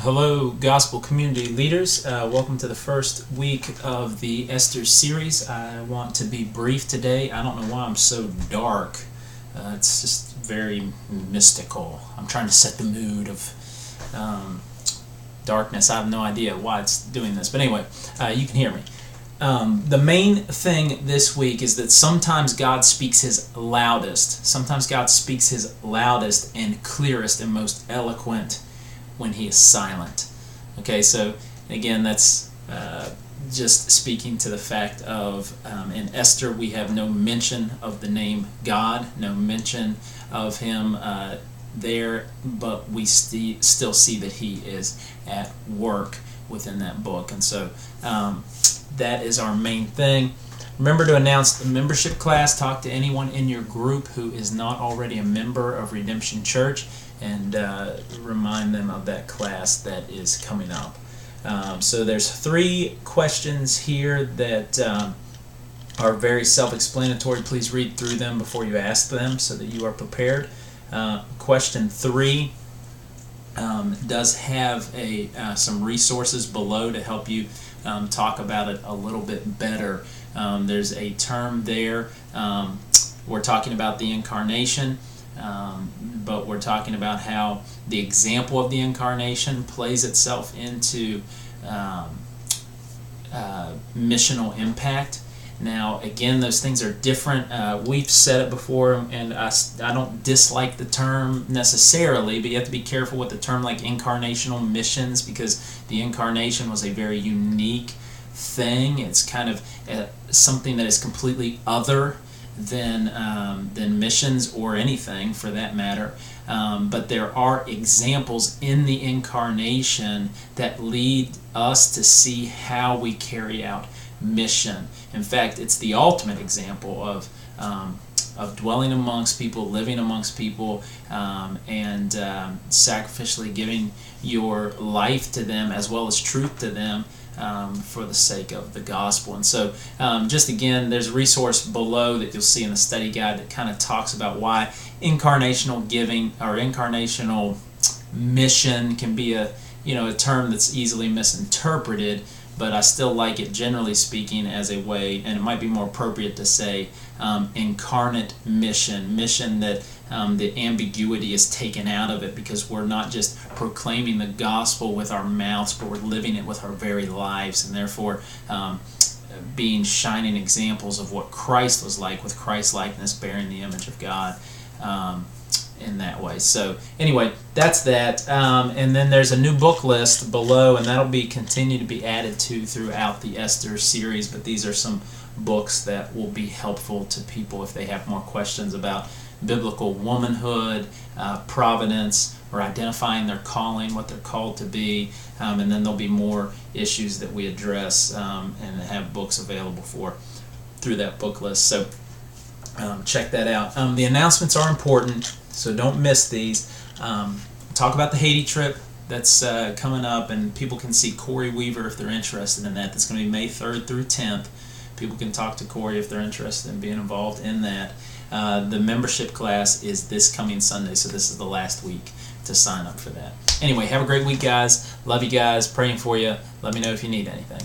Hello, Gospel Community Leaders. Welcome to the first week of the Esther series. I want to be brief today. I don't know why I'm so dark. It's just very mystical. I'm trying to set the mood of darkness. I have no idea why it's doing this. But anyway, you can hear me. The main thing this week is that sometimes God speaks His loudest. Sometimes God speaks His loudest and clearest and most eloquent when He is silent. Okay, so again, that's just speaking to the fact of in Esther we have no mention of the name God, no mention of Him there, but we still see that He is at work within that book. And so that is our main thing. Remember to announce the membership class. Talk to anyone in your group who is not already a member of Redemption Church and remind them of that class that is coming up. So there's 3 questions here that are very self-explanatory. Please read through them before you ask them so that you are prepared. Question 3 does have some resources below to help you talk about it a little bit better. There's a term there. We're talking about the incarnation, but we're talking about how the example of the incarnation plays itself into missional impact. Now, again, those things are different. We've said it before, and I don't dislike the term necessarily, but you have to be careful with the term like incarnational missions, because the incarnation was a very unique thing. It's kind of something that is completely other than missions or anything for that matter. But there are examples in the incarnation that lead us to see how we carry out mission. In fact, it's the ultimate example of dwelling amongst people, living amongst people, and sacrificially giving your life to them as well as truth to them for the sake of the gospel. And so just again, there's a resource below that you'll see in the study guide that kind of talks about why incarnational giving or incarnational mission can be a term that's easily misinterpreted, but I still like it, generally speaking, as a way, and it might be more appropriate to say incarnate mission that the ambiguity is taken out of it, because we're not just proclaiming the gospel with our mouths, but we're living it with our very lives, and therefore being shining examples of what Christ was like, with Christ-likeness, bearing the image of God in that way. So anyway, that's that. And then there's a new book list below, and that'll continue to be added to throughout the Esther series, but these are some books that will be helpful to people if they have more questions about biblical womanhood, providence, or identifying their calling, what they're called to be. And then there'll be more issues that we address and have books available for through that book list. So check that out. The announcements are important, so don't miss these. Talk about the Haiti trip that's coming up, and people can see Corey Weaver if they're interested in that. That's going to be May 3rd through 10th. People can talk to Corey if they're interested in being involved in that. The membership class is this coming Sunday, so this is the last week to sign up for that. Anyway, have a great week, guys. Love you guys. Praying for you. Let me know if you need anything.